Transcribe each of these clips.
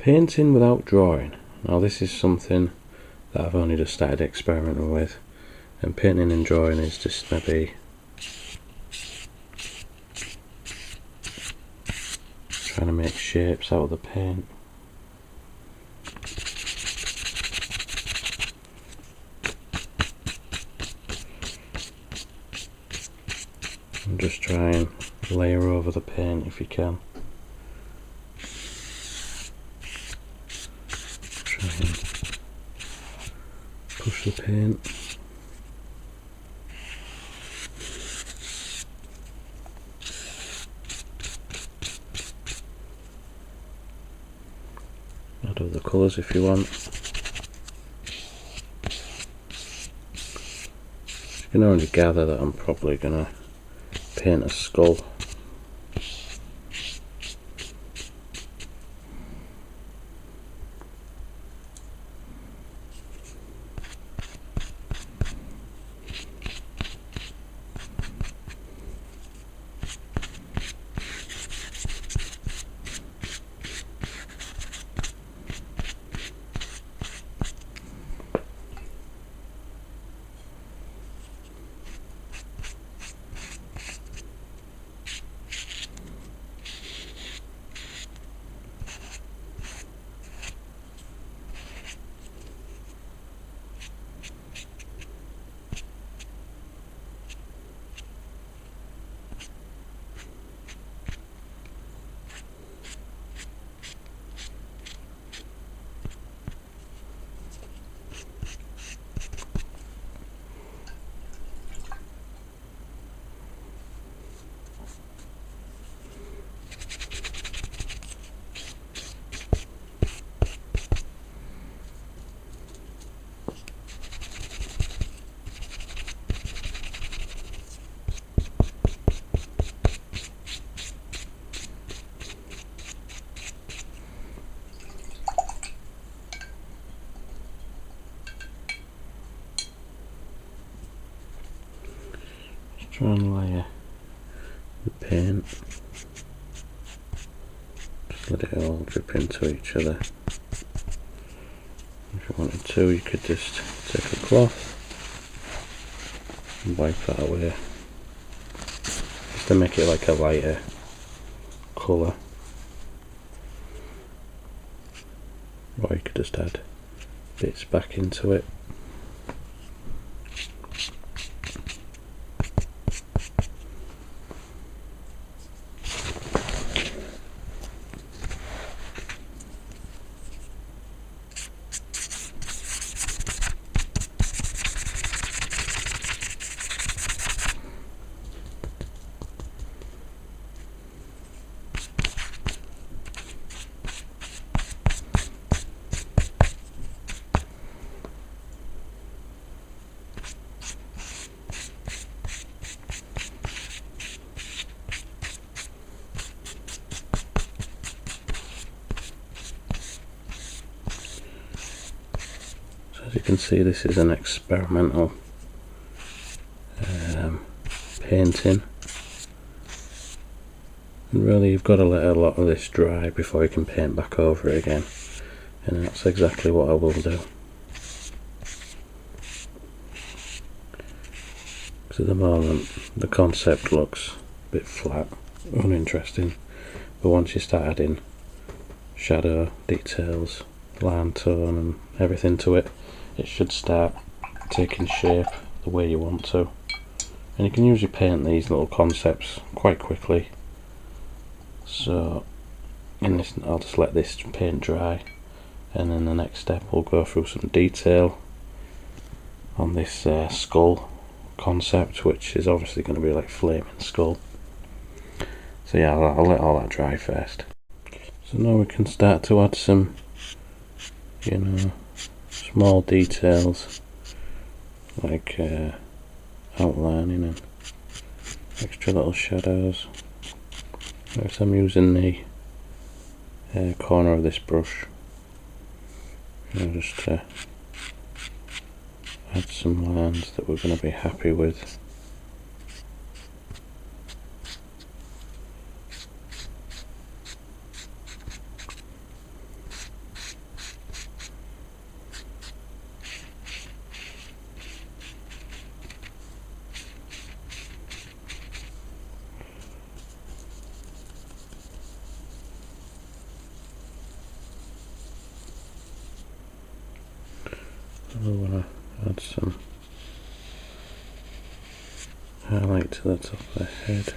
Painting without drawing. Now this is something that I've only just started experimenting with, and painting and drawing is just maybe trying to make shapes out of the paint. And just try and layer over the paint if you can. Try and push the paint. Add other colours if you want. You can already gather that I'm probably going to paint a skull. Try and layer the paint, just let it all drip into each other. If you wanted to, you could just take a cloth and wipe that away, just to make it like a lighter colour. Or you could just add bits back into it. As you can see, this is an experimental painting, and really you've got to let a lot of this dry before you can paint back over it again, and that's exactly what I will do. Because at the moment the concept looks a bit flat, uninteresting, but once you start adding shadow, details, line tone and everything to it, it should start taking shape the way you want to. And you can usually paint these little concepts quite quickly. So in this, I'll just let this paint dry, and then the next step we'll go through some detail on this skull concept, which is obviously going to be like flaming skull. So yeah, I'll let all that dry first. So now we can start to add some, you know, small details like outlining and extra little shadows. Notice I'm using the corner of this brush, just to add some lines that we're going to be happy with. highlight to the top of the head.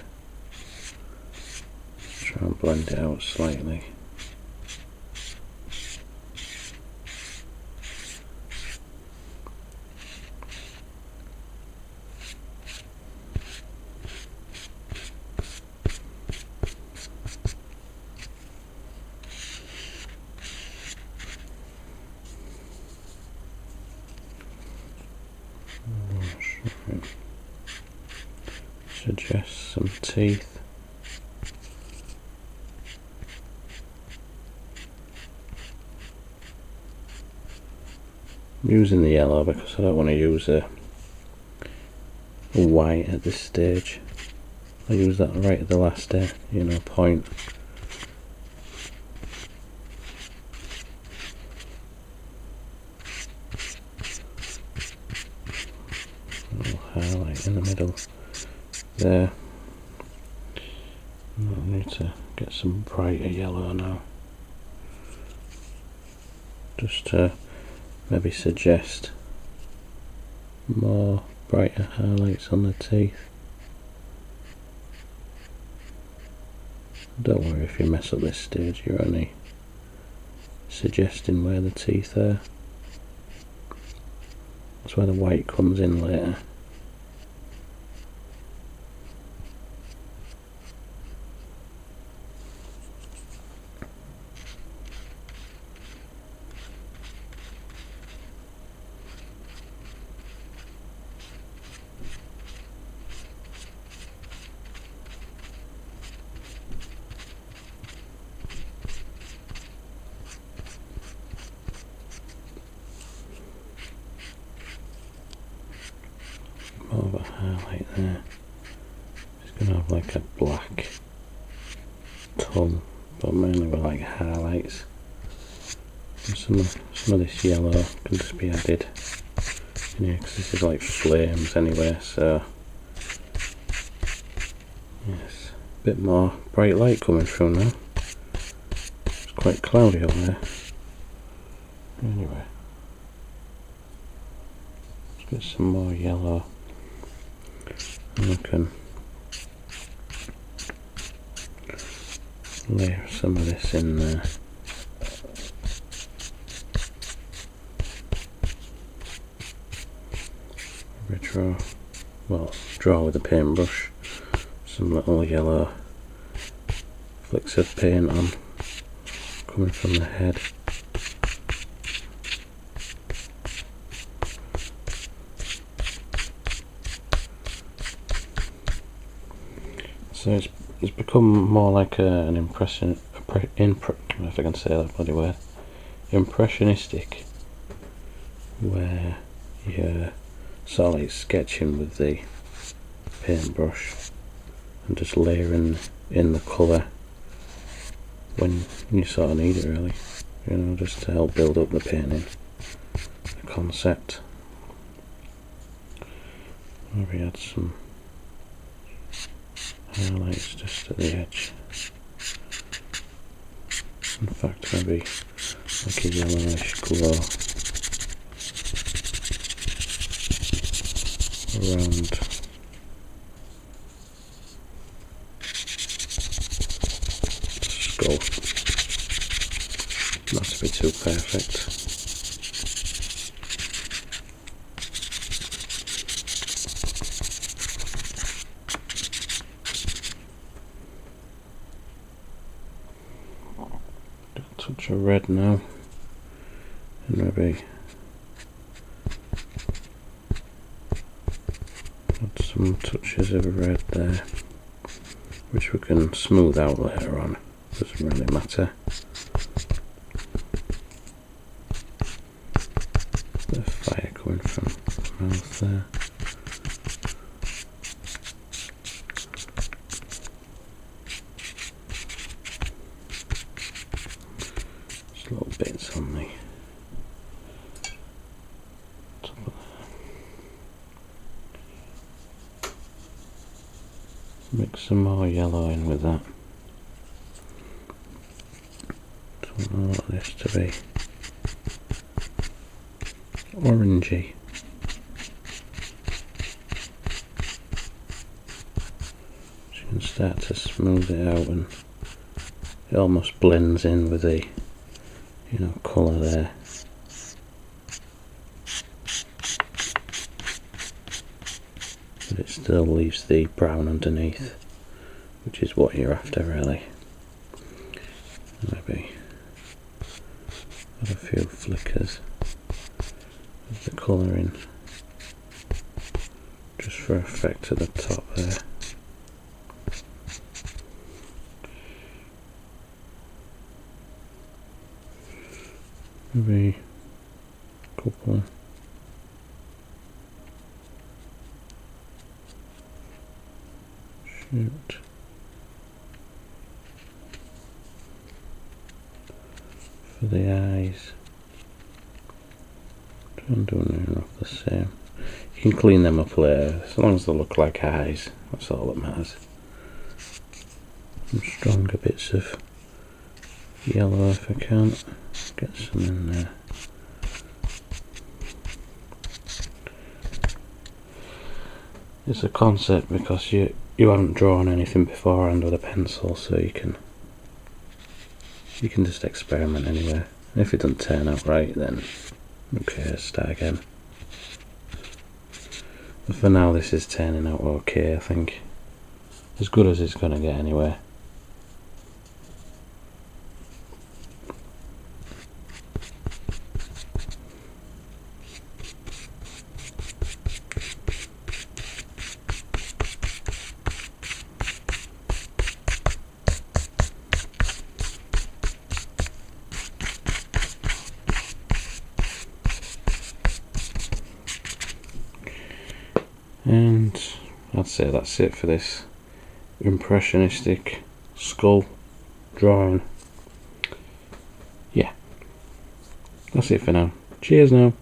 Try and blend it out slightly. Suggest some teeth. I'm using the yellow because I don't want to use a white at this stage. I use that right at the last point. A little highlight in the middle there. I need to get some brighter yellow now, just to maybe suggest more brighter highlights on the teeth. Don't worry if you mess up this stage, you're only suggesting where the teeth are. That's where the white comes in later. More of a highlight there. It's going to have like a black tongue, but mainly with like highlights. And some of this yellow can just be added in here because this is like flames anyway, so yes, a bit more bright light coming through now. It's quite cloudy up there. Anyway, let's get some more yellow. And I can layer some of this in there. Draw with a paintbrush some little yellow flicks of paint on coming from the head. So it's become more like an if I can say that bloody word, impressionistic, where you're sort of like sketching with the paintbrush and just layering in the colour when you sort of need it, really, just to help build up the painting, the concept. Maybe add some highlights just at the edge. In fact, maybe like a yellowish glow around the skull. Not to be too perfect. Touch of red now, and maybe add some touches of red there, which we can smooth out later on, doesn't really matter. Bit of fire coming from the mouth there. Little bits on the top of there. Mix some more yellow in with that. Don't know what this to be. Orangey. can start to smooth it out, and it almost blends in with the, you know, colour there. But it still leaves the brown underneath, which is what you're after really. Maybe add a few flickers of the colour in, just for effect at the top there. Maybe a couple. Shoot. For the eyes, try and do enough the same. You can clean them up later, as long as they look like eyes, that's all that matters. Some stronger bits of yellow if I can, get some in there. It's a concept because you haven't drawn anything beforehand with a pencil, so you can just experiment anyway. And if it doesn't turn out right, then okay, start again. But for now, this is turning out okay, I think. As good as it's gonna get anyway. And I'd say that's it for this impressionistic skull drawing. Yeah, that's it for now. Cheers now.